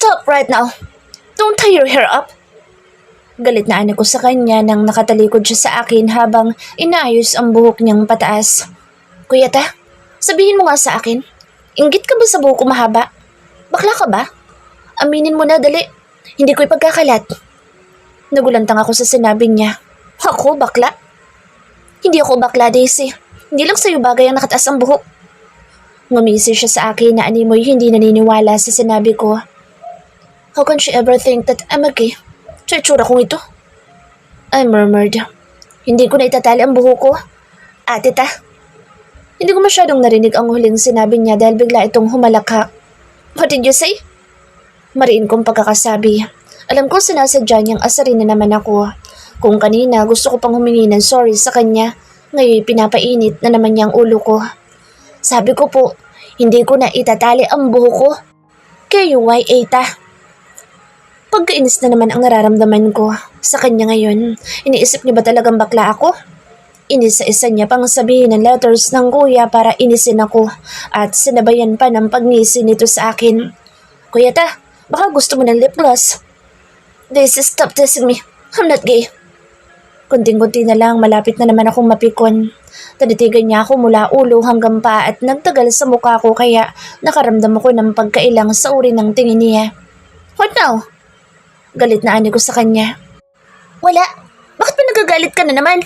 Stop right now. Don't tie your hair up. Galit na ani ko sa kanya nang nakatalikod siya sa akin habang inaayos ang buhok niyang pataas. Kuya ta, sabihin mo nga sa akin, inggit ka ba sa buhok ko mahaba? Bakla ka ba? Aminin mo na dali, hindi ko ipagkakalat. Nagulantang ako sa sinabi niya. Ako, bakla? Hindi ako bakla, Daisy. Hindi lang sa'yo bagay ang nakataas ang buhok. Ngumisi siya sa akin na animoy hindi naniniwala sa sinabi ko. How can she ever think that I'm a gay? Sa itsura kong ito. I murmured. Hindi ko na itatali ang buhok ko. Ate ta. Hindi ko masyadong narinig ang huling sinabi niya dahil bigla itong humalakha. What did you say? Mariin kong pagkakasabi. Alam ko sinasadya niyang asarin na naman ako. Kung kanina gusto ko pang humingi ng sorry sa kanya, ngayon pinapainit na naman niya ang ulo ko. Sabi ko po, hindi ko na itatali ang buhok ko. KUYA ta. Pagkainis na naman ang nararamdaman ko sa kanya ngayon. Iniisip niya ba talagang bakla ako? Inisa-isa niya pang sabihin ng letters ng kuya para inisin ako at sinabayan pa ng pagngisi nito sa akin. Kuya ta, baka gusto mo ng lip gloss. Daisy, stop teasing me. I'm not gay. Kunting-kunti na lang malapit na naman akong mapikon. Tanitigan niya ako mula ulo hanggang paa at nagtagal sa mukha ko kaya nakaramdam ako ng pagkailang sa uri ng tingin niya. What now? Galit na ani ko sa kanya. Wala. Bakit pa nagagalit ka na naman?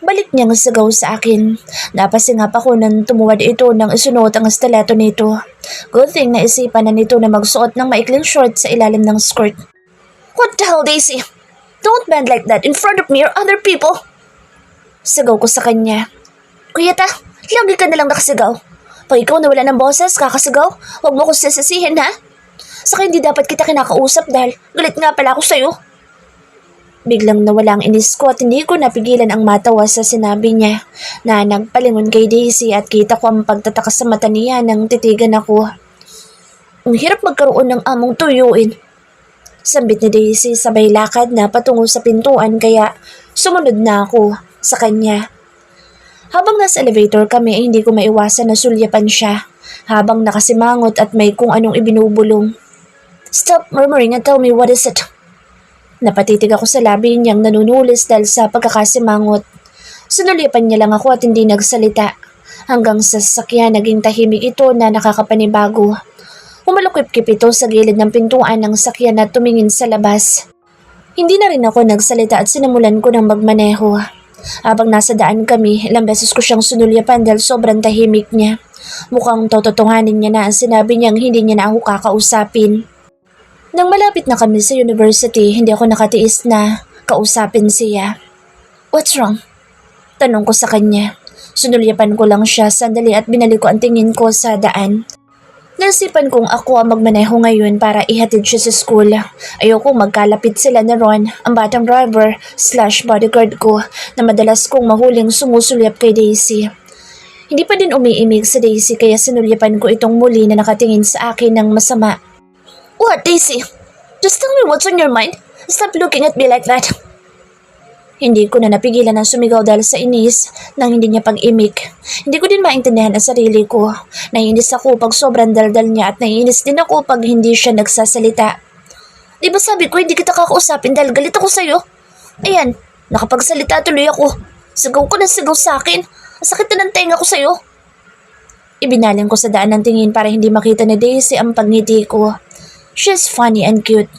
Balik niyang sigaw sa akin. Napasingap ako nang tumuwad ito nang isunuot ang stiletto nito. Good thing na isipan na nito na magsuot ng maikling short sa ilalim ng skirt. What the hell, Daisy? Don't bend like that in front of me or other people. Sigaw ko sa kanya. Kuya ta, lagi ka nalang nakasigaw. Pag ikaw nawala ng boses, kakasigaw, huwag mo ko sisisihin ha? Saka hindi dapat kita kinakausap dahil galit nga pala ako sa'yo. Biglang nawala ang inis ko at hindi ko napigilan ang matawa sa sinabi niya na nagpalingon kay Daisy at kita ko ang pagtataka sa mata niya nang titigan ako. Ang hirap magkaroon ng among tuyuin. Sambit ni Daisy sabay lakad na patungo sa pintuan kaya sumunod na ako sa kanya. Habang nasa elevator kami ay hindi ko maiwasan na sulyapan siya habang nakasimangot at may kung anong ibinubulong. Stop murmuring and tell me what is it. Napatitig ako sa labi niyang nanunulis dahil sa pagkakasimangot. Sinulyapan niya lang ako at hindi nagsalita. Hanggang sa sasakyan naging tahimik ito na nakakapanibago. Umalukip-kip ito sa gilid ng pintuan ng sakyan at tumingin sa labas. Hindi na rin ako nagsalita at sinimulan ko ng magmaneho. Habang nasa daan kami, ilang beses ko siyang sinulyapan dahil sobrang tahimik niya. Mukhang tototohanin niya na ang sinabi niyang hindi niya na ako kakausapin. Nang malapit na kami sa university, hindi ako nakatiis na kausapin siya. What's wrong? Tanong ko sa kanya. Sinulyapan ko lang siya sandali at binalik ko ang tingin ko sa daan. Nasipan kong ako ang magmaneho ngayon para ihatid siya sa school. Ayokong magkalapit sila na Ron, ang batang driver/bodyguard ko na madalas kong mahuling sumusulyap kay Daisy. Hindi pa din umiimig si Daisy kaya sinulyapan ko itong muli na nakatingin sa akin ng masama. What, Daisy? Just tell me what's on your mind. Stop looking at me like that. Hindi ko na napigilan ang sumigaw dahil sa inis nang hindi niya pag-imik. Hindi ko din maintindihan ang sarili ko. Naiinis ako pag sobrang daldal niya at naiinis din ako pag hindi siya nagsasalita. Di ba sabi ko hindi kita kakausapin dahil galit ako sa'yo? Ayan, nakapagsalita tuloy ako. Sigaw ko na sigaw sa akin. Sakit na ng tenga ko sa'yo. Ibinaling ko sa daan ng tingin para hindi makita ni Daisy ang pagngiti ko. She's funny and cute.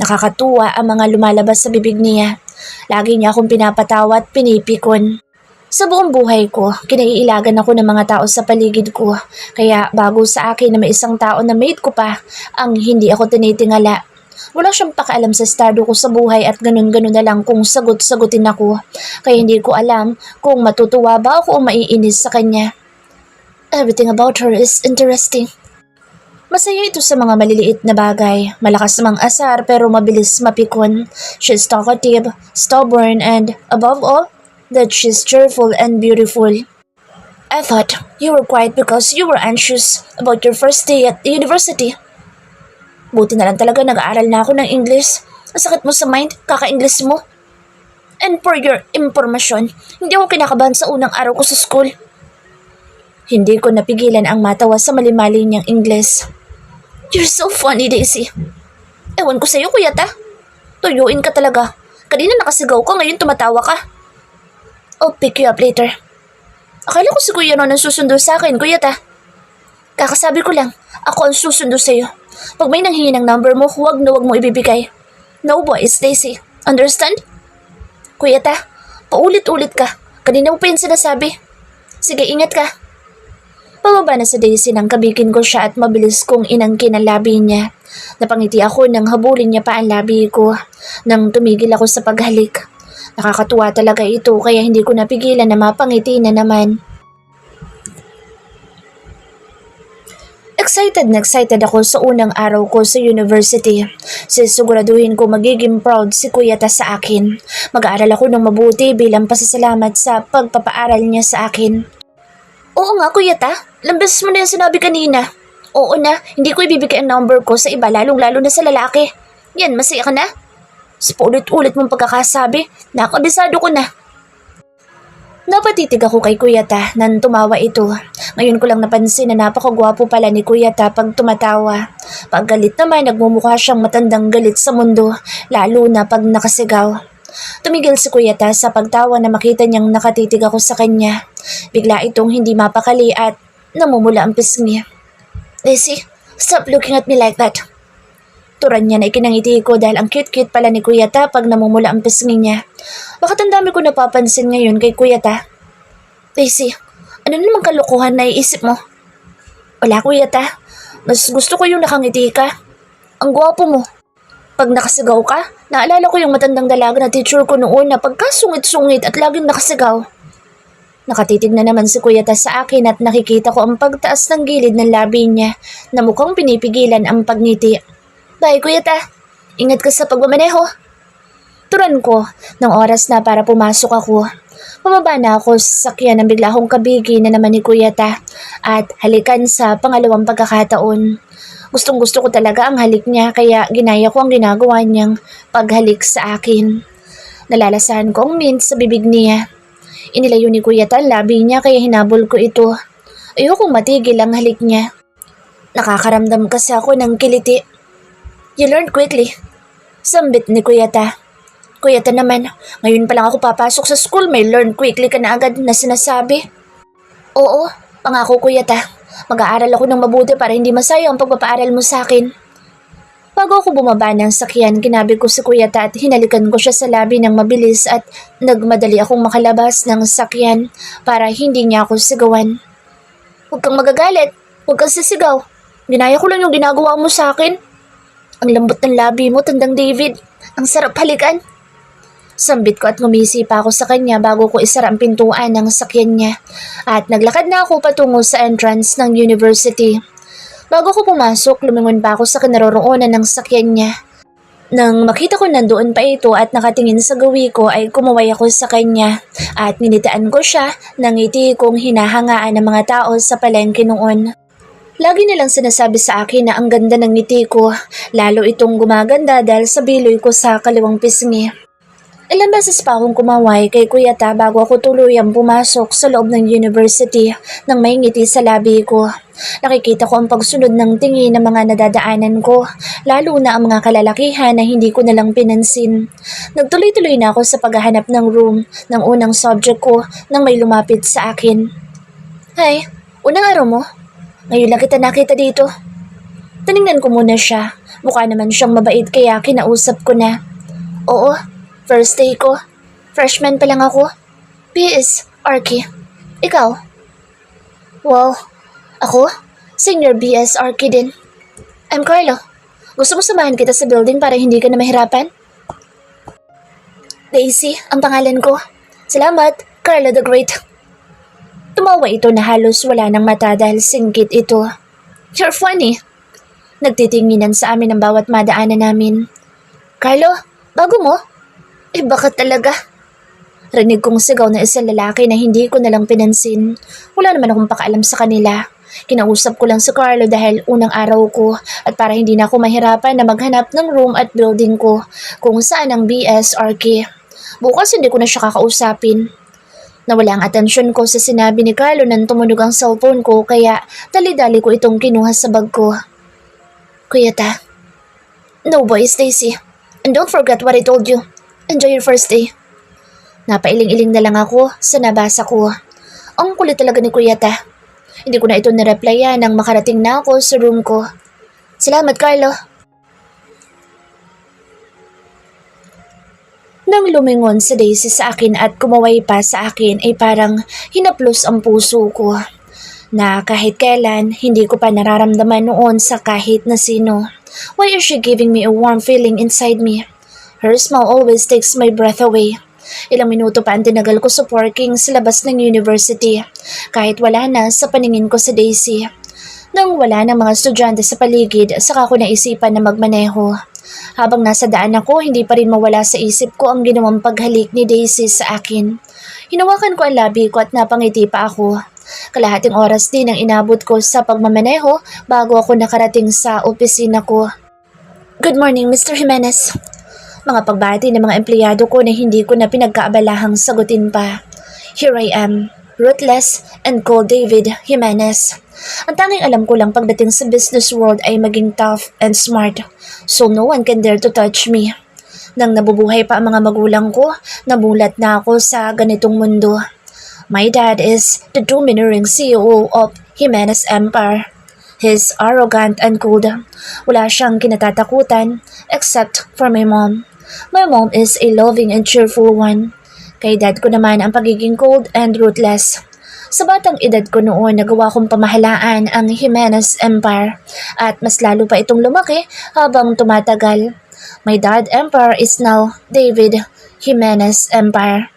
Nakakatuwa ang mga lumalabas sa bibig niya. Lagi niya akong pinapatawa at pinipikon. Sa buong buhay ko, kinaiilagan ako ng mga tao sa paligid ko. Kaya bago sa akin na may isang tao na mate ko pa, ang hindi ako tinitingala. Wala siyang pakialam sa estado ko sa buhay at ganun-ganun na lang kung sagot-sagutin ako. Kaya hindi ko alam kung matutuwa ba ako o maiinis sa kanya. Everything about her is interesting. Masaya ito sa mga maliliit na bagay. Malakas mang asar pero mabilis mapikon. She's talkative, stubborn, and above all, that she's cheerful and beautiful. I thought you were quiet because you were anxious about your first day at the university. Buti na lang talaga nag-aaral na ako ng English. Ang sakit mo sa mind, kaka-English mo. And for your information, hindi ako kinakabahan sa unang araw ko sa school. Hindi ko napigilan ang matawa sa malimali niyang Ingles. You're so funny, Daisy. Ewan ko sa'yo, kuya ta. Tuyuin ka talaga. Kanina nakasigaw ka, ngayon tumatawa ka. I'll pick you up later. Akala ko si Kuya Ron ang susundo sa akin, kuya ta. Kakasabi ko lang, ako ang susundo sa'yo. Pag may nanghingi ng number mo, huwag na huwag mo ibibigay. No boys, Daisy. Understand? Kuya ta, paulit-ulit ka. Kanina mo pa yung sinasabi. Sige, ingat ka. Pababa na sa Daisy nang kabigin ko siya at mabilis kong inangkin ang labi niya. Napangiti ako nang habulin niya pa ang labi ko. Nang tumigil ako sa paghalik. Nakakatuwa talaga ito kaya hindi ko napigilan na mapangiti na naman. Excited ako sa unang araw ko sa university. Sisiguraduhin ko magiging proud si Kuya Ta sa akin. Mag-aaral ako ng mabuti bilang pasasalamat sa pagpapaaral niya sa akin. Oo nga, Kuya Ta. Lambas mo na yung sinabi kanina. Oo na, hindi ko ibibigay ang number ko sa iba lalong-lalo na sa lalaki. Yan, masaya ka na? Sa paulit-ulit mong pagkakasabi, nakabisado ko na. Napatitig ako kay Kuya Ta nang tumawa ito. Ngayon ko lang napansin na napakagwapo pala ni Kuya Ta pag tumatawa. Pag galit naman, nagmumukha siyang matandang galit sa mundo, lalo na pag nakasigaw. Tumigil si Kuya Ta sa pagtawa na makita niyang nakatitig ako sa kanya. Bigla itong hindi mapakali at namumula ang pisngi. Daisy, stop looking at me like that. Turan niya na ikinangiti ko dahil ang cute-cute pala ni Kuya Ta pag namumula ang pisngi niya. Bakit ang dami ko napapansin ngayon kay Kuya Ta? Daisy, ano namang kalokohan na iisip mo? Wala, Kuya Ta. Mas gusto ko yung nakangiti ka. Ang gwapo mo. Pag nakasigaw ka, naalala ko yung matandang dalaga na teacher ko noon na pagkasungit-sungit at laging nakasigaw. Nakatitig na naman si Kuya Ta sa akin at nakikita ko ang pagtaas ng gilid ng labi niya na mukhang pinipigilan ang pagngiti. Bye, Kuya Ta. Ingat ka sa pagmamaneho. Turan ko ng oras na para pumasok ako. Pumaba na ako sa sakyan nang bigla akong kabigi na naman ni Kuya Ta at halikan sa pangalawang pagkakataon. Gustong gusto ko talaga ang halik niya kaya ginaya ko ang ginagawa niyang paghalik sa akin. Nalalasahan ko ang mint sa bibig niya. Inilayo ni Kuya Ta ang labi niya kaya hinabol ko ito. Ayokong matigil ang halik niya. Nakakaramdam kasi ako ng kiliti. You learn quickly. Sambit ni Kuya Ta. Kuya Ta naman, ngayon pa lang ako papasok sa school, may learn quickly ka na agad na sinasabi. Oo, pangako Kuya Ta. Mag-aaral ako ng mabuti para hindi masayang ang pagpapaaral mo sa akin. Bago ako bumaba ng sakyan, kinabi ko si Kuya Ta at hinalikan ko siya sa labi ng mabilis at nagmadali akong makalabas ng sakyan para hindi niya ako sigawan. Huwag kang magagalit, huwag kang sisigaw. Ginaya ko lang yung ginagawa mo sa akin. Ang lambot ng labi mo, Tandang David. Ang sarap halikan. Sambit ko at ngumisi pa ako sa kanya bago ko isara ang pintuan ng sakyan niya. At naglakad na ako patungo sa entrance ng university. Bago ko pumasok, lumingon pa ako sa kinaroroonan ng sakyan niya. Nang makita ko nandoon pa ito at nakatingin sa gawi ko ay kumaway ako sa kanya. At ninitaan ko siya ng ngiti kong hinahangaan ng mga tao sa palengke noon. Lagi nilang sinasabi sa akin na ang ganda ng ngiti ko, lalo itong gumaganda dahil sa biloy ko sa kaliwang pisngi. Ilang beses pa akong kumaway kay Kuya Ta bago ako tuluyang pumasok sa loob ng university nang may ngiti sa labi ko. Nakikita ko ang pagsunod ng tingin ng mga nadadaanan ko, lalo na ang mga kalalakihan na hindi ko nalang pinansin. Nagtuloy-tuloy na ako sa paghahanap ng room ng unang subject ko nang may lumapit sa akin. Hi, unang araw mo? Ngayon lang kita nakita dito. Tinignan ko muna siya. Mukha naman siyang mabait kaya kinausap ko na. Oo, first day ko. Freshman pa lang ako. BS, Arky. Ikaw? Wow, ako? Senior BS Arky din. I'm Carlo. Gusto mo samahan kita sa building para hindi ka na mahirapan? Daisy, ang pangalan ko. Salamat, Carlo the Great. Tumawa ito na halos wala ng mata dahil singgit ito. You're funny. Nagtitinginan sa amin ang bawat madaanan namin. Carlo, bago mo? Baka talaga. Rinig kong sigaw na isang lalaki na hindi ko nalang pinansin. Wala naman akong pakaalam sa kanila. Kinausap ko lang si Carlo dahil unang araw ko at para hindi na ako mahirapan na maghanap ng room at building ko kung saan ang BS Arky. Bukas hindi ko na siya kakausapin. Nawala ang atensyon ko sa sinabi ni Carlo nang tumunog ang cellphone ko kaya dali-dali ko itong kinuha sa bag ko. Kuyata. No boys, Daisy. And don't forget what I told you. Enjoy your first day. Napailing-iling na lang ako sa nabasa ko. Ang kulit talaga ni Kuyata. Hindi ko na ito nireplyan nang makarating na ako sa room ko. Salamat, Carlo. Nang lumingon si Daisy sa akin at kumaway pa sa akin ay parang hinaplos ang puso ko. Na kahit kailan hindi ko pa nararamdaman noon sa kahit na sino. Why is she giving me a warm feeling inside me? Her smile always takes my breath away. Ilang minuto pa ang tinagal ko sa parking sa labas ng university. Kahit wala na sa paningin ko si Daisy. Nang wala na mga estudyante sa paligid, saka ko naisipan na magmaneho. Habang nasa daan ako, hindi pa rin mawala sa isip ko ang ginawang paghalik ni Daisy sa akin. Hinawakan ko ang labi ko at napangiti pa ako. Kalahating oras din ang inabot ko sa pagmamaneho bago ako nakarating sa opisina ko. Good morning, Mr. Jimenez. Mga pagbati ng mga empleyado ko na hindi ko na pinagkaabalahang sagutin pa. Here I am, ruthless and cold David Jimenez. Ang tanging alam ko lang pagdating sa business world ay maging tough and smart, so no one can dare to touch me. Nang nabubuhay pa ang mga magulang ko, namulat na ako sa ganitong mundo. My dad is the domineering CEO of Jimenez Empire. He's arrogant and cold. Wala siyang kinatatakutan except for my mom. My mom is a loving and cheerful one. Kay dad ko naman ang pagiging cold and ruthless. Sa batang edad ko noon, nagawa kong pamahalaan ang Jimenez Empire at mas lalo pa itong lumaki habang tumatagal. My dad empire is now David Jimenez Empire.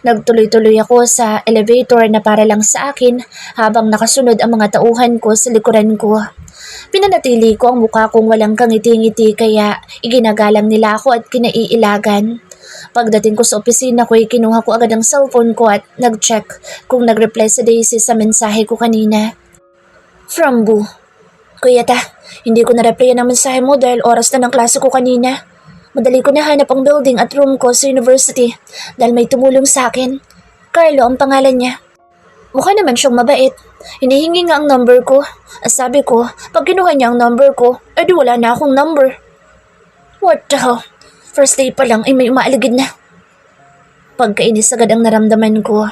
Nagtuloy-tuloy ako sa elevator na para lang sa akin habang nakasunod ang mga tauhan ko sa likuran ko. Pinanatili ko ang mukha kong walang kangiti-ngiti kaya iginagalang nila ako at kinaiilagan. Pagdating ko sa opisina ko ay kinuha ko agad ang cellphone ko at nag-check kung nag-reply si Daisy sa mensahe ko kanina. From Boo. Kuyata, hindi ko na-replyan ang mensahe mo dahil oras na ng klase ko kanina. Madali ko nahanap ang building at room ko sa university dahil may tumulong sa akin. Carlo ang pangalan niya. Mukha naman siyang mabait. Hinihingi nga ang number ko. Sabi ko, pag kinuha niya ang number ko, edi wala na akong number. What the hell? First day pa lang ay may umaaligid na. Pagkainis agad ang naramdaman ko.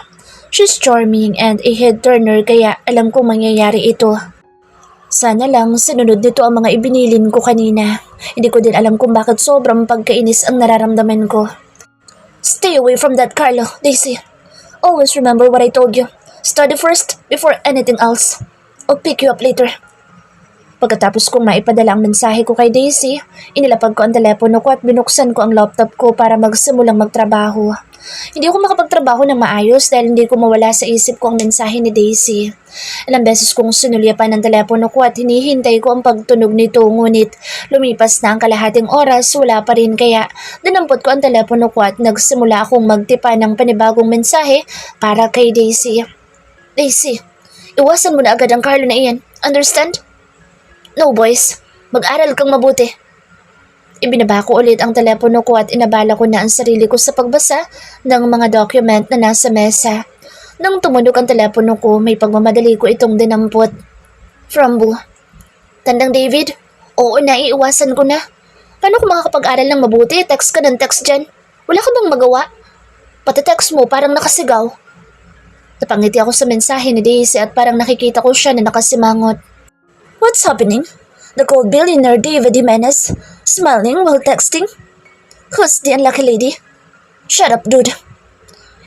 She's charming and a head turner kaya alam kong mangyayari ito. Sana lang sinunod nito ang mga ibinilin ko kanina. Hindi ko din alam kung bakit sobrang pagkainis ang nararamdaman ko. Stay away from that, Carlo, Daisy. Always remember what I told you. Study first before anything else. I'll pick you up later. Pagkatapos kong maipadala ang mensahe ko kay Daisy, inilapag ko ang telepono ko at binuksan ko ang laptop ko para magsimulang magtrabaho. Hindi ako makapagtrabaho ng maayos dahil hindi ko mawala sa isip ko ang mensahe ni Daisy. Ilang beses kong sinulyapan ang telepono ko at hinihintay ko ang pagtunog nito ngunit lumipas na ang kalahating oras wala pa rin kaya dinampot ko ang telepono ko at nagsimula akong magtipa ng panibagong mensahe para kay Daisy. Daisy, iwasan mo na agad ang Carlo na iyan. Understand? No boys, mag-aral kang mabuti. Ibinaba ko ulit ang telepono ko at inabala ko na ang sarili ko sa pagbasa ng mga document na nasa mesa. Nang tumunog ang telepono ko, may pagmamadali ko itong dinampot. From Boo. Tandang David, oo na, iiwasan ko na. Paano ko makakapag-aral ng mabuti? Text ka ng text dyan. Wala ka bang magawa? Pati text mo parang nakasigaw. Napangiti ako sa mensahe ni Daisy at parang nakikita ko siya na nakasimangot. What's happening? The cold billionaire David Jimenez, smiling while texting? Who's the unlucky lady? Shut up, dude.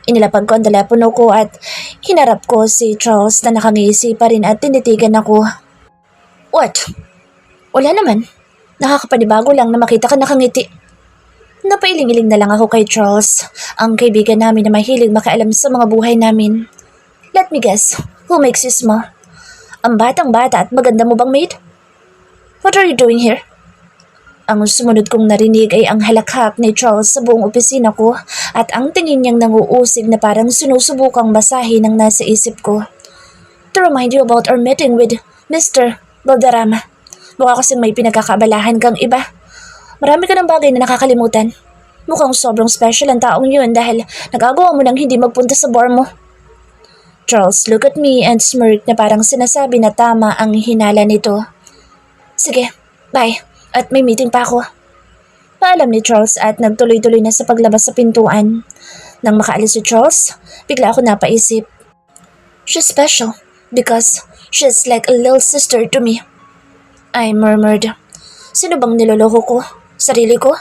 Inilapag ko ang telepono ko at hinarap ko si Charles na nakangisi pa rin at tinitigan ako. What? Wala naman. Nakakapanibago lang na makita ka nakangiti. Napailing-iling na lang ako kay Charles, ang kaibigan namin na mahilig makialam sa mga buhay namin. Let me guess, who makes you smile? Ang batang-bata at maganda mo bang maid? What are you doing here? Ang sumunod kong narinig ay ang halakhak ni Charles sa buong opisina ko at ang tingin niyang nanguusig na parang sinusubukang basahin ang nasa isip ko. To remind you about our meeting with Mr. Valderrama. Baka kasi may pinagkakabalahan kang iba. Marami ka ng bagay na nakakalimutan. Mukhang sobrang special ang taong yun dahil nagagawa mo nang hindi magpunta sa bar mo. Charles looked at me and smirked na parang sinasabi na tama ang hinala nito. Sige, Bye, at may meeting pa ako. Paalam ni Charles at nagtuloy-tuloy na sa paglabas sa pintuan. Nang makaalis si Charles, bigla ako napaisip. She's special because she's like a little sister to me. I murmured. Sino bang niloloko ko? Sarili ko?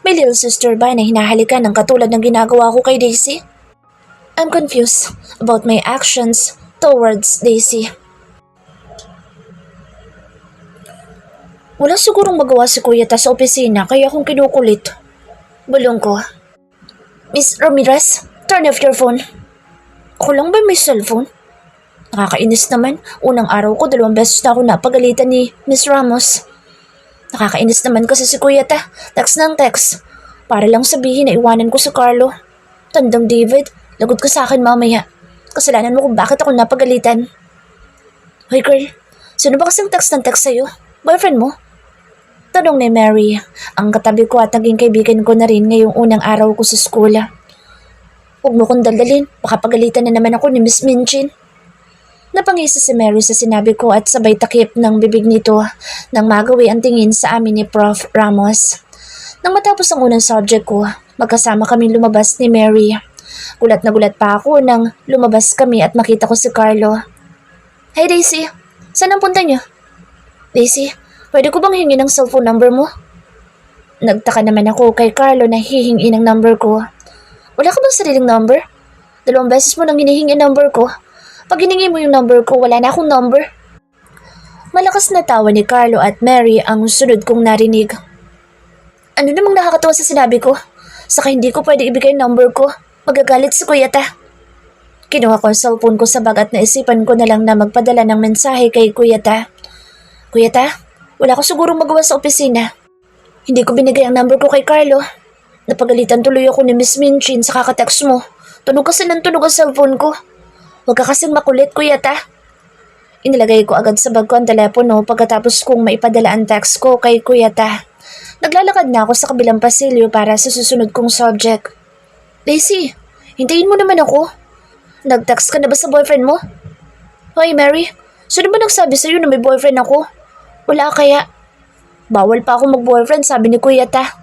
May little sister ba na hinahalikan ng katulad ng ginagawa ko kay Daisy? I'm confused about my actions towards Daisy. Wala sigurong magawa si Kuya Ta sa opisina kaya akong kinukulit. Bulong ko. Miss Ramirez, turn off your phone. Ako lang ba may cellphone? Nakakainis naman. Unang araw ko 2 beses na ako napagalitan ni Miss Ramos. Nakakainis naman kasi si Kuya Ta. Text ng text. Para lang sabihin na iwanan ko si Carlo. Tandang David, lagot ka sa akin mamaya. Kasalanan mo kung bakit ako napagalitan. Hoy girl, sino ba kasing text ng text sa'yo? Boyfriend mo? Tanong ni Mary, ang katabi ko at naging kaibigan ko na rin ngayong unang araw ko sa school. Huwag mo kong daldalin, baka pagalitan na naman ako ni Miss Minchin. Napangisa si Mary sa sinabi ko at sabay takip ng bibig nito nang magawi ang tingin sa amin ni Prof. Ramos. Nang matapos ang unang subject ko, magkasama kaming lumabas ni Mary. Gulat na gulat pa ako nang lumabas kami at makita ko si Carlo. Hey Daisy, saan ang punta niyo? Daisy, pwede ko bang hingin ang cellphone number mo? Nagtaka naman ako kay Carlo na hihingi ng number ko. Wala ka bang sariling number? 2 beses mo nang hinihingi number ko. Pag hiningi mo yung number ko, wala na akong number. Malakas na tawa ni Carlo at Mary ang sunod kong narinig. Ano namang nakakatawa sa sinabi ko? Saka hindi ko pwede ibigay yung number ko. Magagalit si Kuya Ta. Kinuha ko ang cellphone ko sa bag at naisipan ko na lang na magpadala ng mensahe kay Kuya Ta. Kuya Ta, wala ko sigurong magawa sa opisina. Hindi ko binigay ang number ko kay Carlo. Napagalitan tuloy ako ni Miss Minchin sa kakatext mo. Tunog kasi ng tunog ang cellphone ko. Huwag ka kasing makulit, Kuya Ta. Inilagay ko agad sa bag ko ang telepono pagkatapos kong maipadala ang text ko kay Kuya Ta. Naglalakad na ako sa kabilang pasilyo para sa susunod kong subject. Daisy, hintayin mo naman ako. Nag-text ka na ba sa boyfriend mo? Hoy Mary, sino ba nagsabi sa'yo na may boyfriend ako? Wala kaya. Bawal pa ako mag-boyfriend, sabi ni Kuya Ta.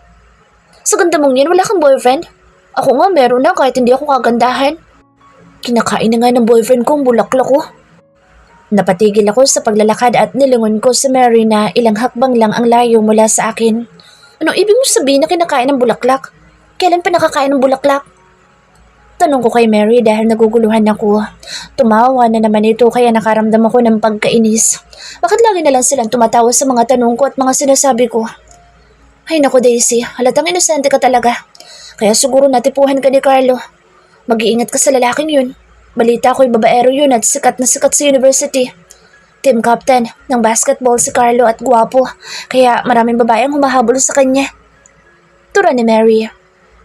Sa ganda mong yan, wala kang boyfriend? Ako nga meron na kahit hindi ako kagandahan. Kinakain na nga ng boyfriend ko ang bulaklak ko. Napatigil ako sa paglalakad at nilingon ko si Mary na ilang hakbang lang ang layo mula sa akin. Anong ibig mo sabihin na kinakain ng bulaklak? Kailan pa nakakain ng bulaklak? Tanong ko kay Mary dahil naguguluhan ako. Tumawa na naman ito kaya nakaramdam ako ng pagkainis. Bakit lagi na lang silang tumatawa sa mga tanong ko at mga sinasabi ko? Ay naku Daisy, halatang inosente ka talaga. Kaya siguro natipuhan ka ni Carlo. Mag-iingat ka sa lalaking yun. Balita ko'y babaero yun at sikat na sikat sa university. Team captain ng basketball si Carlo at gwapo. Kaya maraming babae ang humahabol sa kanya. Tura ni Mary.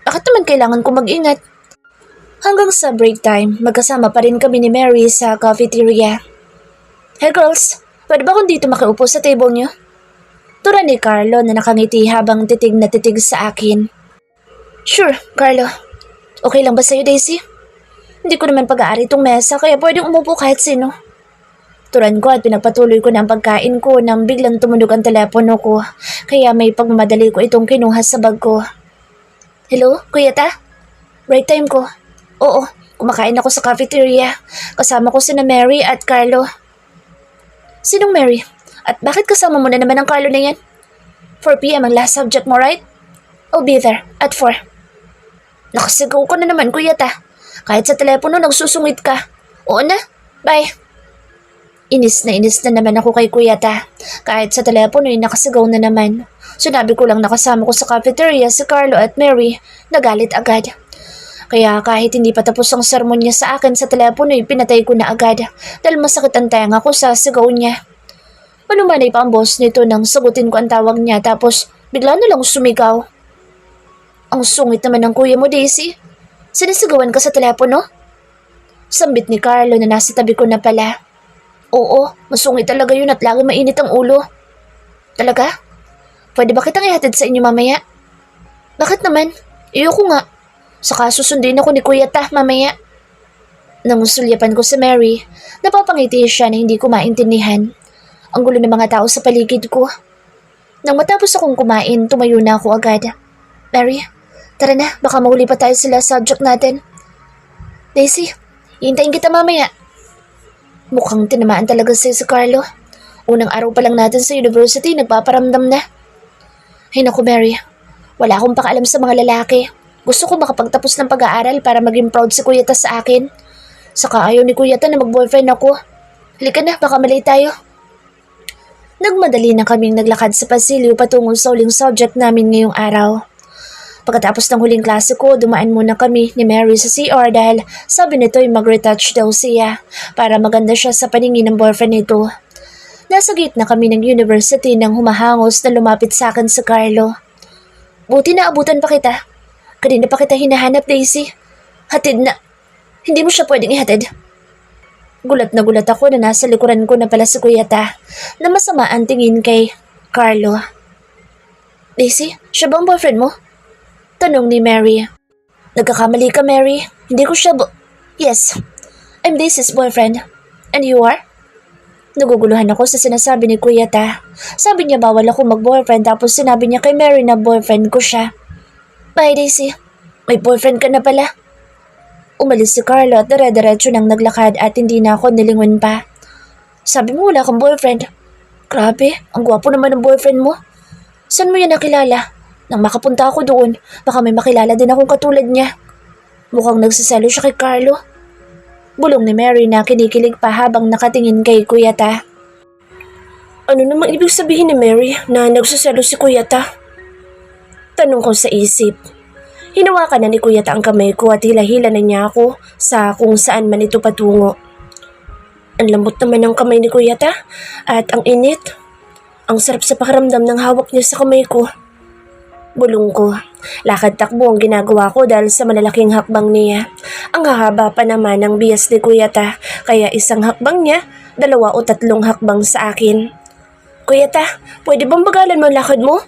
Bakit naman kailangan ko mag-ingat? Hanggang sa break time, magkasama pa rin kami ni Mary sa cafeteria. Hey girls, pwede ba kung dito makiupo sa table niyo? Tura ni Carlo na nakangiti habang titig na titig sa akin. Sure, Carlo. Okay lang ba sa'yo, Daisy? Hindi ko naman pag-aari itong mesa kaya pwedeng umupo kahit sino. Turan ko at pinagpatuloy ko na ang pagkain ko nang biglang tumunog ang telepono ko kaya may pagmamadali ko itong kinuha sa bag ko. Hello, Kuya Ta? Break time ko. Oo, kumakain ako sa cafeteria. Kasama ko sina Mary at Carlo. Sinong Mary? At bakit kasama mo na naman ang Carlo na yan? 4 p.m. ang last subject mo, right? I'll be there at 4. Nakasigaw ko na naman, Kuya Ta. Kahit sa telepono nagsusungit ka. Oo na, bye. Inis na naman ako kay Kuya Ta. Kahit sa telepono ay nakasigaw na naman. Sinabi ko lang nakasama ko sa cafeteria si Carlo at Mary. Nagalit agad. Kaya kahit hindi pa tapos ang sermon niya sa akin sa telepono ay pinatay ko na agad dahil masakit ang tenga ko sa sigaw niya. Manumanay pa ang boss nito nang sagutin ko ang tawag niya tapos bigla na lang sumigaw. Ang sungit naman ng kuya mo, Daisy. Sinisigawan ka sa telepono? Sambit ni Carlo na nasa tabi ko na pala. Oo, masungit talaga yun at lagi mainit ang ulo. Talaga? Pwede ba kitang ihatid sa inyo mamaya? Bakit naman? Iyoko nga. Saka susundin ako ni Kuya Ta mamaya. Nang sulyapan ko si Mary, napapangiti siya na hindi ko maintindihan. Ang gulo ng mga tao sa paligid ko. Nang matapos akong kumain, tumayo na ako agad. Mary, tara na, baka mahuli pa tayo sila sa subject natin. Daisy, hintayin kita mamaya. Mukhang tinamaan talaga si Carlo. Unang araw pa lang natin sa university, nagpaparamdam na. Ay naku Mary, wala akong pakaalam sa mga lalaki. Gusto ko makapagtapos ng pag-aaral para maging proud si Kuya Ta sa akin. Saka ayaw ni Kuya Ta na mag-boyfriend ako. Halika na, baka malay tayo. Nagmadali na kaming naglakad sa pasilyo patungo sa huling subject namin ngayong araw. Pagkatapos ng huling klase ko, dumaan muna kami ni Mary sa CR dahil sabi nito'y mag-retouch daw siya para maganda siya sa paningin ng boyfriend nito. Nasa gate na kami ng university nang humahangos na lumapit sa akin si Carlo. Buti na abutan pa kita. Kanina pa kita hinahanap, Daisy. Hatid na. Hindi mo siya pwedeng ihatid. Gulat na gulat ako na nasa likuran ko na pala si Kuya Ta na masama ang tingin kay Carlo. Daisy, siya ba ang boyfriend mo? Tanong ni Mary. Nagkakamali ka, Mary. Hindi ko siya Yes, I'm Daisy's boyfriend. And you are? Naguguluhan ako sa sinasabi ni Kuya Ta. Sabi niya bawal ako mag-boyfriend tapos sinabi niya kay Mary na boyfriend ko siya. Bye, Daisy. May boyfriend ka na pala. Umalis si Carlo at dire-diretso nang naglakad at hindi na ako nilingon pa. Sabi mo wala kang boyfriend. Grabe, ang gwapo naman ng boyfriend mo. Saan mo yan nakilala? Nang makapunta ako doon, baka may makilala din akong katulad niya. Mukhang nagsasalo siya kay Carlo. Bulong ni Mary na kinikilig pa habang nakatingin kay Kuya Ta. Ano namang ibig sabihin ni Mary na nagsasalo si Kuya Ta? Tanong ko sa isip. Hinawakan na ni Kuya Ta ang kamay ko at hila-hila na niya ako sa kung saan man ito patungo. Ang lambot naman ng kamay ni Kuya Ta at ang init. Ang sarap sa pakiramdam ng hawak niya sa kamay ko. Bulong ko. Lakad takbo ang ginagawa ko dahil sa malalaking hakbang niya. Ang hahaba pa naman ng bias ni Kuya Ta kaya isang hakbang niya, 2 o 3 hakbang sa akin. Kuya Ta, pwede bang bagalan mo ang lakad mo?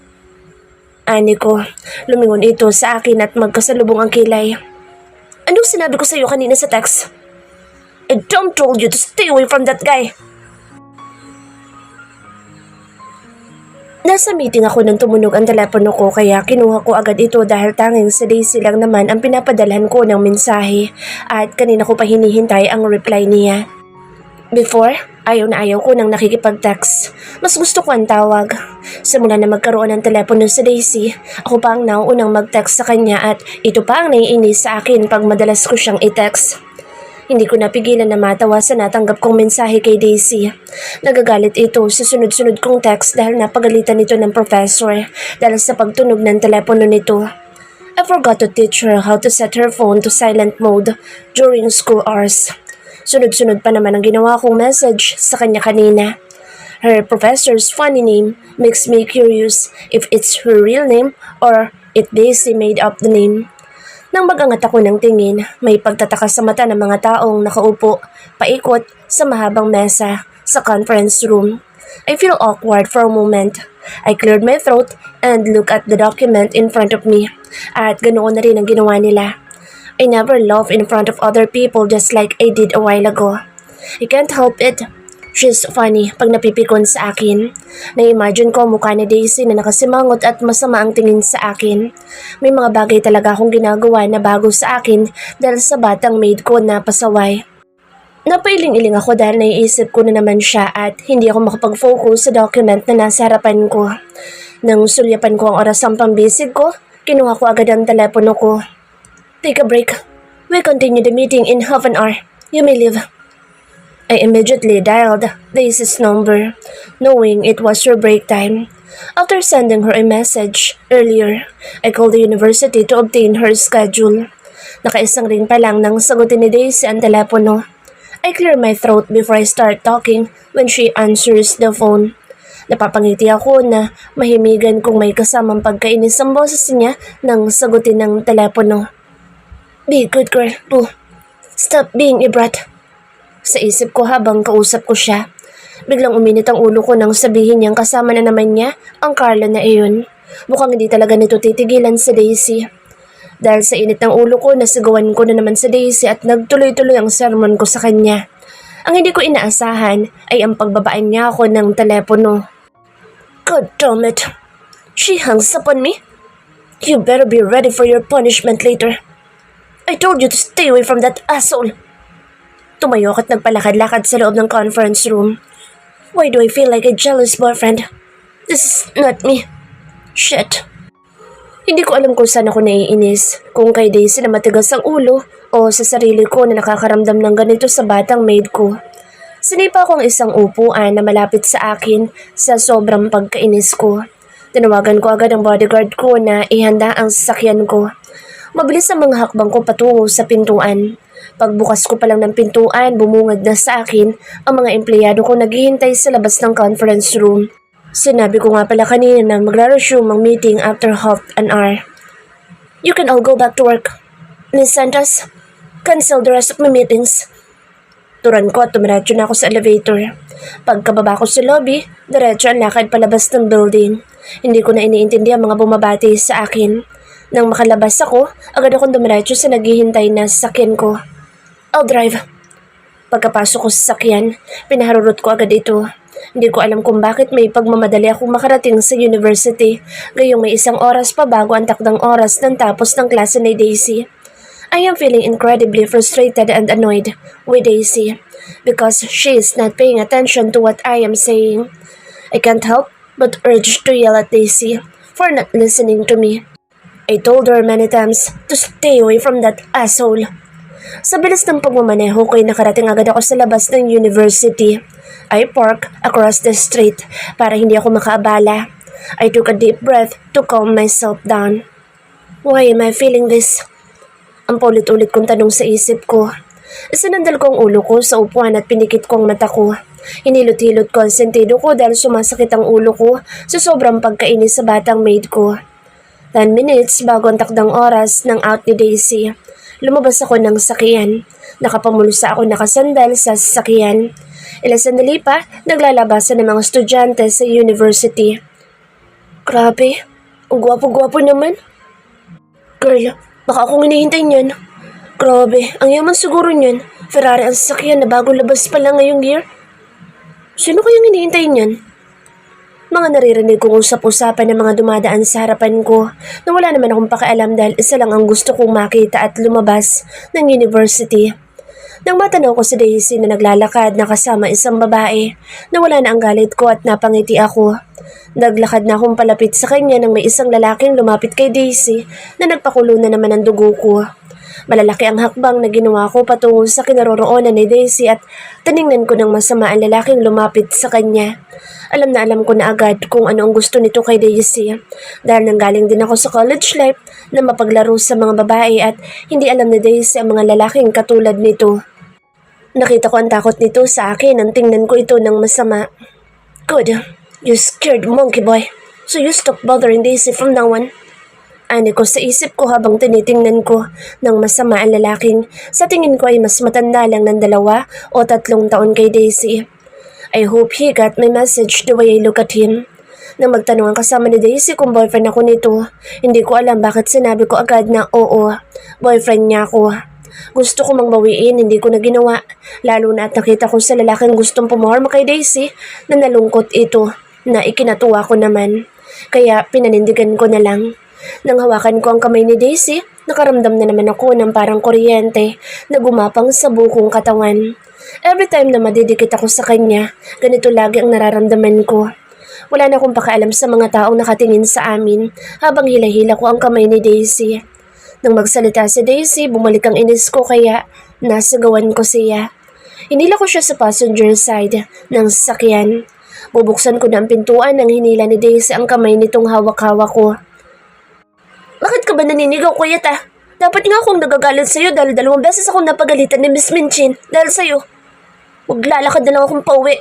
Ani ko, lumingon ito sa akin at magkasalubong ang kilay. Anong sinabi ko sa iyo kanina sa text? I don't told you to stay away from that guy. Nasa meeting ako nang tumunog ang telepono ko kaya kinuha ko agad ito dahil tanging si Daisy lang naman ang pinapadalhan ko ng mensahe at kanina ko pa hinihintay ang reply niya. Before, ayaw na ayaw ko nang nakikipag-text. Mas gusto ko ang tawag. Simula na magkaroon ng telepono si Daisy, ako pa ang nauunang mag-text sa kanya at ito pa ang naiinis sa akin pag madalas ko siyang i-text. Hindi ko napigilan na matawa sa natanggap kong mensahe kay Daisy. Nagagalit ito sa sunod-sunod kong text dahil napagalitan nito ng professor dahil sa pagtunog ng telepono nito. I forgot to teach her how to set her phone to silent mode during school hours. Sunod-sunod pa naman ang ginawa kong message sa kanya kanina. Her professor's funny name makes me curious if it's her real name or if Daisy made up the name. Nang magangat ako ng tingin, may pagtataka sa mata ng mga taong nakaupo, paikot sa mahabang mesa sa conference room. I feel awkward for a moment. I cleared my throat and looked at the document in front of me. At ganoon na rin ang ginawa nila. I never laugh in front of other people just like I did a while ago. I can't help it. She's funny pag napipikon sa akin. Na-imagine ko mukha ni Daisy na nakasimangot at masama ang tingin sa akin. May mga bagay talaga akong ginagawa na bago sa akin dahil sa batang maid ko na pasaway. Napailing-iling ako dahil naiisip ko na naman siya at hindi ako makapag-focus sa document na nasa harapan ko. Nang sulyapan ko ang oras ng pambisig ko, kinuha ko agad ang telepono ko. Take a break. We continue the meeting in half an hour. You may leave. I immediately dialed Daisy's number, knowing it was her break time. After sending her a message earlier, I called the university to obtain her schedule. Nakaisang ring pa lang nang sagutin ni Daisy ang telepono. I clear my throat before I start talking when she answers the phone. Napapangiti ako na mahimigan kung may kasamang pagkainis ang boses niya nang sagutin ng telepono. Be a good girl, Boo. Stop being a brat. Sa isip ko habang kausap ko siya. Biglang uminit ang ulo ko nang sabihin niyang kasama na naman niya ang Carlo na iyon. Mukhang hindi talaga nito titigilan sa Daisy. Dahil sa init ng ulo ko, nasigawan ko na naman sa Daisy at nagtuloy-tuloy ang sermon ko sa kanya. Ang hindi ko inaasahan ay ang pagbabaan niya ako ng telepono. God damn it. She hangs up on me. You better be ready for your punishment later. I told you to stay away from that asshole. Tumayo at nagpalakad-lakad sa loob ng conference room. Why do I feel like a jealous boyfriend? This is not me. Shit. Hindi ko alam kung saan ako naiinis, kung kay Daisy na matigas ang ulo o sa sarili ko na nakakaramdam ng ganito sa batang maid ko. Sinipa ko ang isang upuan na malapit sa akin sa sobrang pagkainis ko. Tinawagan ko agad ang bodyguard ko na ihanda ang sasakyan ko. Mabilis ang mga hakbang ko patungo sa pintuan. Pagbukas ko pa lang ng pintuan, bumungad na sa akin ang mga empleyado ko naghihintay sa labas ng conference room. Sinabi ko nga pala kanina na magre-resume ang meeting after half an hour. You can all go back to work. Miss Santos, cancel the rest of my meetings. Turan ko at tumiretso na ako sa elevator. Pagkababa ko sa lobby, diretso ang lakad palabas ng building. Hindi ko na iniintindi ang mga bumabati sa akin. Nang makalabas ako, agad akong dumiretso sa naghihintay na sasakyan ko. I'll drive. Pagkapasok ko sa sasakyan, pinaharurot ko agad ito. Hindi ko alam kung bakit may pagmamadali akong makarating sa university, gayong may 1 oras pa bago ang takdang oras ng tapos ng klase ni Daisy. I am feeling incredibly frustrated and annoyed with Daisy because she is not paying attention to what I am saying. I can't help but urge to yell at Daisy for not listening to me. I told her many times to stay away from that asshole. Sa bilis ng pagmamaneho ko'y nakarating agad ako sa labas ng university. I park across the street para hindi ako makaabala. I took a deep breath to calm myself down. Why am I feeling this? Ang paulit-ulit kong tanong sa isip ko. Isinandal ko ang ulo ko sa upuan at pinikit ko ang mata ko. Hinilot-hilot ko ang sentido ko dahil sumasakit ang ulo ko sa sobrang pagkainis sa batang maid ko. 10 minutes bago ang takdang oras ng out ni Daisy. Lumabas ako ng sasakyan. Nakapamulsa ako nakasandal sa sasakyan. Ilang sandali pa, naglalabasan ng mga estudyante sa university. Grabe, ang gwapo-gwapo naman. Girl, baka akong hinihintay niyan. Grabe, ang yaman siguro niyan. Ferrari ang sasakyan na bago labas pa lang ngayong year. Sino kayang hinihintay niyan? Mga naririnig kong usap-usapan ng mga dumadaan sa harapan ko na wala naman akong pakialam dahil isa lang ang gusto kong makita at lumabas ng university. Nang matanaw ko si Daisy na naglalakad na kasama isang babae, nawala na ang galit ko at napangiti ako. Naglakad na akong palapit sa kanya nang may isang lalaking lumapit kay Daisy na nagpakulo na naman ang dugo ko. Malalaki ang hakbang na ginawa ko patungo sa kinaroroonan ni Daisy at tiningnan ko ng masama ang lalaking lumapit sa kanya. Alam na alam ko na agad kung ano ang gusto nito kay Daisy dahil nanggaling din ako sa college life na mapaglaro sa mga babae at hindi alam ni Daisy ang mga lalaking katulad nito. Nakita ko ang takot nito sa akin nang tingnan ko ito ng masama. Good, you scared monkey boy, so you stop bothering Daisy from now on. Ani ko sa isip ko habang tinitingnan ko ng masama ang lalaking sa tingin ko ay mas matanda lang ng 2 o 3 taon kay Daisy. I hope he got my message the way I look at him. Nang magtanong ang kasama ni Daisy kung boyfriend ako nito, hindi ko alam bakit sinabi ko agad na oo, boyfriend niya ako. Gusto ko mang bawiin, hindi ko na ginawa, lalo na at nakita ko sa lalaking gustong pumorma kay Daisy na nalungkot ito na ikinatuwa ko naman. Kaya pinanindigan ko na lang. Nang hawakan ko ang kamay ni Daisy, nakaramdam na naman ako ng parang kuryente na gumapang sa bukong katawan. Every time na madidikit ako sa kanya, ganito lagi ang nararamdaman ko. Wala na akong pakialam sa mga taong nakatingin sa amin habang hila-hila ko ang kamay ni Daisy. Nang magsalita si Daisy, bumalik ang inis ko kaya nasagawan ko siya. Hinila ko siya sa passenger side ng sasakyan. Bubuksan ko na ang pintuan nang hinila ni Daisy ang kamay nitong hawak-hawak ko. Bakit ka ba naninigaw, kuya ta? Dapat nga akong nagagalit sa'yo dahil 2 beses akong napagalitan ni Miss Minchin dahil sa'yo. Maglalakad na lang akong pauwi.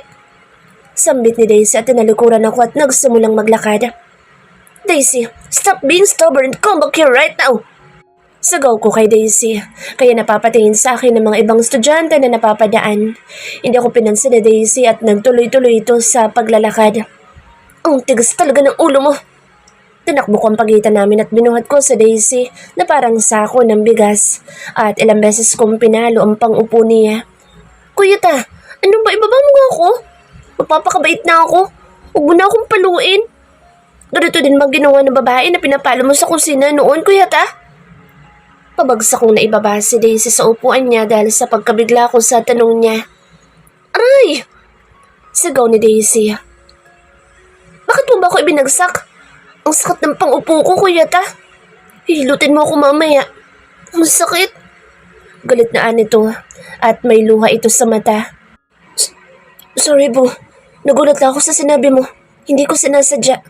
Sambit ni Daisy at tinalikuran ako at nagsimulang maglakad. Daisy, stop being stubborn and come back here right now! Sagaw ko kay Daisy, kaya napapatingin sa akin ng mga ibang estudyante na napapadaan. Hindi ako pinansin ni Daisy at nagtuloy-tuloy ito sa paglalakad. Ang tigas talaga ng ulo mo! Tinakbo ko ang pagitan namin at binuhat ko sa Daisy na parang sako ng bigas at ilang beses kong pinalo ang pang-upo niya. Kuya ta, ano ba ibaba mo nga ako? Magpapakabait na ako. Huwag mo na akong paluin. Ganito din bang ginawa ng babae na pinapalo mo sa kusina noon, Kuya Ta? Pabagsak kong naibaba si Daisy sa upuan niya dahil sa pagkabigla ko sa tanong niya. Aray! Sigaw ni Daisy. Bakit mo ba ako ibinagsak? Ang sakit ng pang-upo ko, Kuya Ta. Hilutin mo ako mamaya. Ang sakit. Galit na nito at may luha ito sa mata. Sorry, Bo. Nagulat lang ako sa sinabi mo. Hindi ko sinasadya.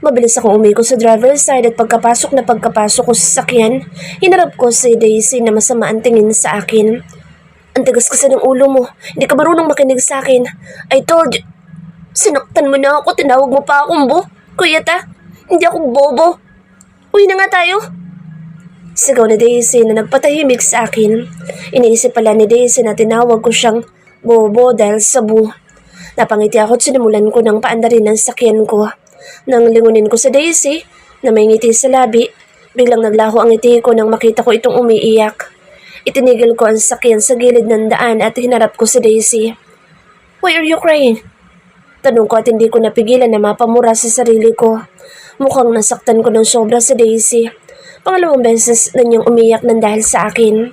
Mabilis akong umiko sa driver's side at pagkapasok ko sa sasakyan, hinarap ko si Daisy na masama ang tingin sa akin. Ang tigas kasi ng ulo mo. Hindi ka marunong makinig sa akin. I told you. Sinaktan mo na ako. Tinawag mo pa akong Bo. Kuya Ta, hindi ako bobo. Uwi na nga tayo. Sigaw ni Daisy na nagpatahimik sa akin. Iniisip pala ni Daisy na tinawag ko siyang bobo dahil sa Bu. Napangiti ako at sinimulan ko ng paandarin ng sakyan ko. Nang lingunin ko sa Daisy na may ngiti sa labi, biglang naglaho ang ngiti ko nang makita ko itong umiiyak. Itinigil ko ang sakyan sa gilid ng daan at hinarap ko si Daisy. Why are you crying? Tanong ko at hindi ko napigilan na mapamura sa sarili ko. Mukhang nasaktan ko ng sobra si Daisy. Pangalawang beses na niyang umiyak ng dahil sa akin.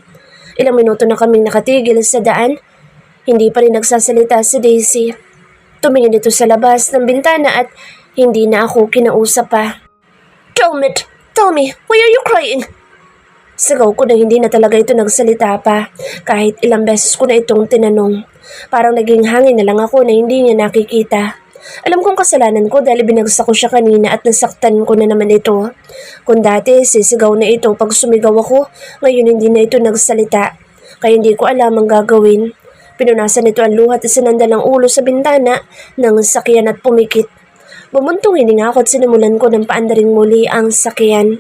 Ilang minuto na kaming nakatigil sa daan. Hindi pa rin nagsasalita si Daisy. Tumingin ito sa labas ng bintana at hindi na ako kinausap pa. Tell me, why are you crying? Sigaw ko na hindi na talaga ito nagsalita pa. Kahit ilang beses ko na itong tinanong. Parang naging hangin na lang ako na hindi niya nakikita. Alam kong kasalanan ko dahil binagsak ko siya kanina at nasaktan ko na naman ito. Kung dati sisigaw na ito pag sumigaw ako, ngayon hindi na ito nagsalita. Kaya hindi ko alam ang gagawin. Pinunasan nito ang luha at sinandal ang ulo sa bintana ng sakyan at pumikit. Bumuntong hininga ako at sinimulan ko ng paandaring muli ang sakyan.